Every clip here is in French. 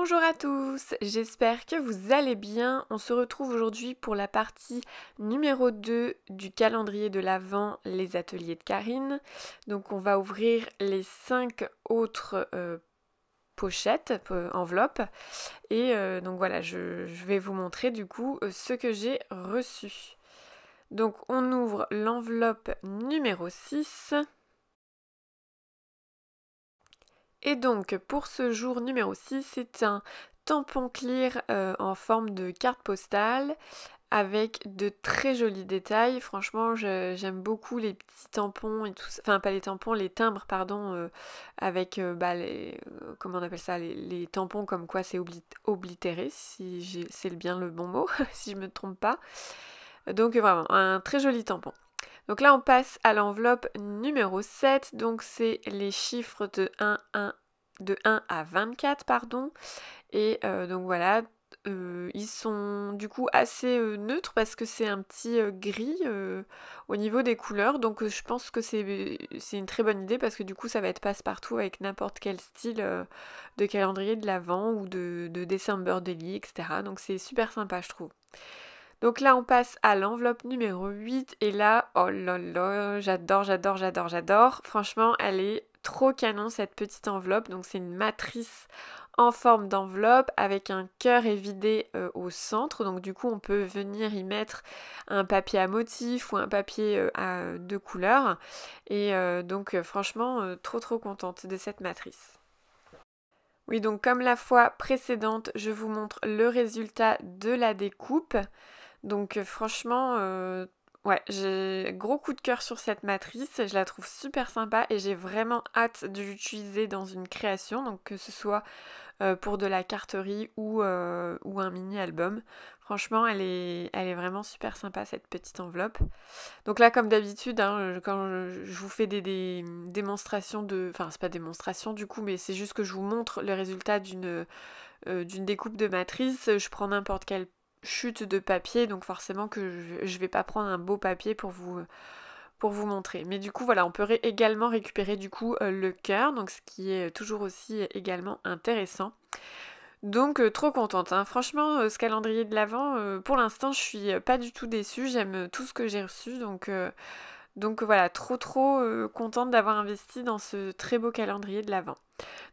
Bonjour à tous, j'espère que vous allez bien. On se retrouve aujourd'hui pour la partie numéro 2 du calendrier de l'Avent, les ateliers de Karine. Donc on va ouvrir les 5 autres pochettes, enveloppes. Et donc voilà, je vais vous montrer du coup ce que j'ai reçu. Donc on ouvre l'enveloppe numéro 6. Et donc pour ce jour numéro 6, c'est un tampon clear en forme de carte postale avec de très jolis détails. Franchement, j'aime beaucoup les petits tampons et tout ça. Enfin, pas les tampons, les timbres, pardon, avec comment on appelle ça, les tampons comme quoi c'est oblitéré, si c'est bien le bon mot, si je me trompe pas. Donc vraiment, un très joli tampon. Donc là, on passe à l'enveloppe numéro 7. Donc c'est les chiffres de 1 à 24, pardon. Et donc voilà, ils sont du coup assez neutres parce que c'est un petit gris au niveau des couleurs. Donc je pense que c'est une très bonne idée parce que du coup ça va être passe-partout avec n'importe quel style de calendrier de l'Avent ou de December Daily, etc. Donc c'est super sympa, je trouve. Donc là, on passe à l'enveloppe numéro 8. Et là, oh là là, j'adore. Franchement, elle est trop canon, cette petite enveloppe. Donc c'est une matrice en forme d'enveloppe avec un cœur évidé au centre. Donc du coup, on peut venir y mettre un papier à motif ou un papier à deux couleurs. Et donc franchement, trop contente de cette matrice. Oui, donc comme la fois précédente, je vous montre le résultat de la découpe. Donc franchement, ouais, j'ai gros coup de cœur sur cette matrice, je la trouve super sympa et j'ai vraiment hâte de l'utiliser dans une création, donc que ce soit pour de la carterie ou un mini-album. Franchement, elle est vraiment super sympa cette petite enveloppe. Donc là, comme d'habitude, hein, quand je vous fais des démonstrations de... Enfin, c'est pas démonstration du coup, mais c'est juste que je vous montre le résultat d'une découpe de matrice. Je prends n'importe quelle chute de papier, donc forcément que je vais pas prendre un beau papier pour vous montrer. Mais du coup voilà, on peut également récupérer du coup le cœur, donc ce qui est toujours aussi également intéressant. Donc trop contente, hein. Franchement ce calendrier de l'Avent, pour l'instant je suis pas du tout déçue, j'aime tout ce que j'ai reçu, donc voilà, trop contente d'avoir investi dans ce très beau calendrier de l'Avent.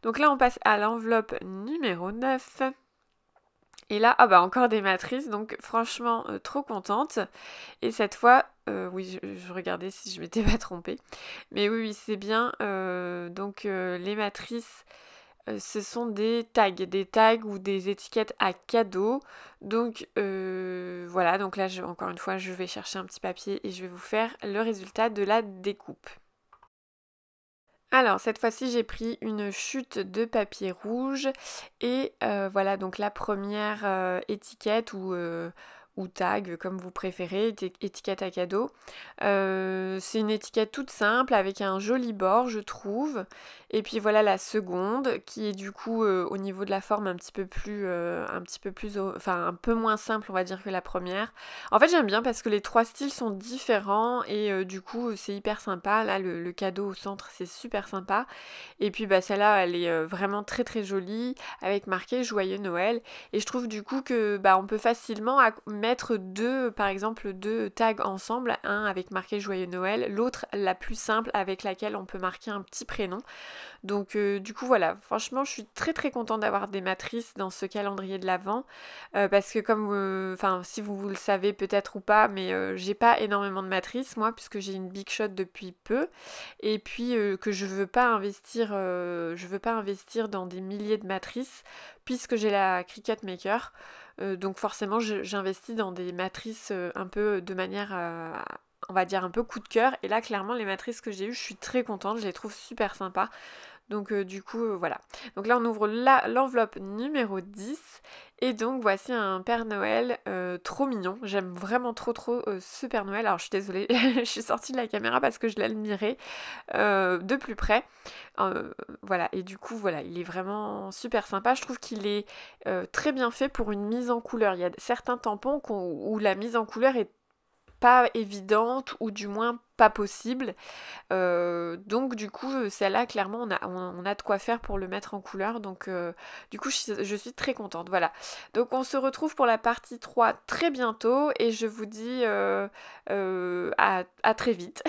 Donc là on passe à l'enveloppe numéro 9. Et là, ah bah encore des matrices, donc franchement trop contente. Et cette fois, oui, je regardais si je m'étais pas trompée. Mais oui, c'est bien. Donc les matrices, ce sont des tags ou des étiquettes à cadeaux. Donc voilà, donc là, encore une fois, je vais chercher un petit papier et je vais vous faire le résultat de la découpe. Alors cette fois-ci j'ai pris une chute de papier rouge et voilà donc la première étiquette ou tag comme vous préférez, étiquette à cadeau. C'est une étiquette toute simple avec un joli bord je trouve. Et puis voilà la seconde qui est du coup au niveau de la forme enfin un peu moins simple on va dire que la première. En fait j'aime bien parce que les trois styles sont différents et du coup c'est hyper sympa. Là le cadeau au centre c'est super sympa. Et puis bah celle-là elle est vraiment très jolie avec marqué Joyeux Noël. Et je trouve du coup que bah on peut facilement mettre par exemple deux tags ensemble, un avec marqué Joyeux Noël, l'autre la plus simple avec laquelle on peut marquer un petit prénom. Donc du coup voilà, franchement je suis très contente d'avoir des matrices dans ce calendrier de l'Avent parce que comme, enfin si vous le savez peut-être ou pas, mais j'ai pas énormément de matrices moi puisque j'ai une Big Shot depuis peu et puis que je veux pas investir dans des milliers de matrices puisque j'ai la Cricut Maker. Donc forcément j'investis dans des matrices un peu de manière on va dire un peu coup de cœur. Et là clairement les matrices que j'ai eues je suis très contente, je les trouve super sympas. Donc du coup voilà. Donc là on ouvre l'enveloppe numéro 10 et donc voici un Père Noël trop mignon. J'aime vraiment trop ce Père Noël. Alors je suis désolée, je suis sortie de la caméra parce que je l'admirais de plus près. Voilà, et du coup voilà, il est vraiment super sympa. Je trouve qu'il est très bien fait pour une mise en couleur. Il y a certains tampons où la mise en couleur est pas évidente ou du moins pas possible. Donc du coup, celle-là, clairement, on a de quoi faire pour le mettre en couleur. Donc du coup, je suis très contente. Voilà. Donc on se retrouve pour la partie 3 très bientôt et je vous dis à très vite.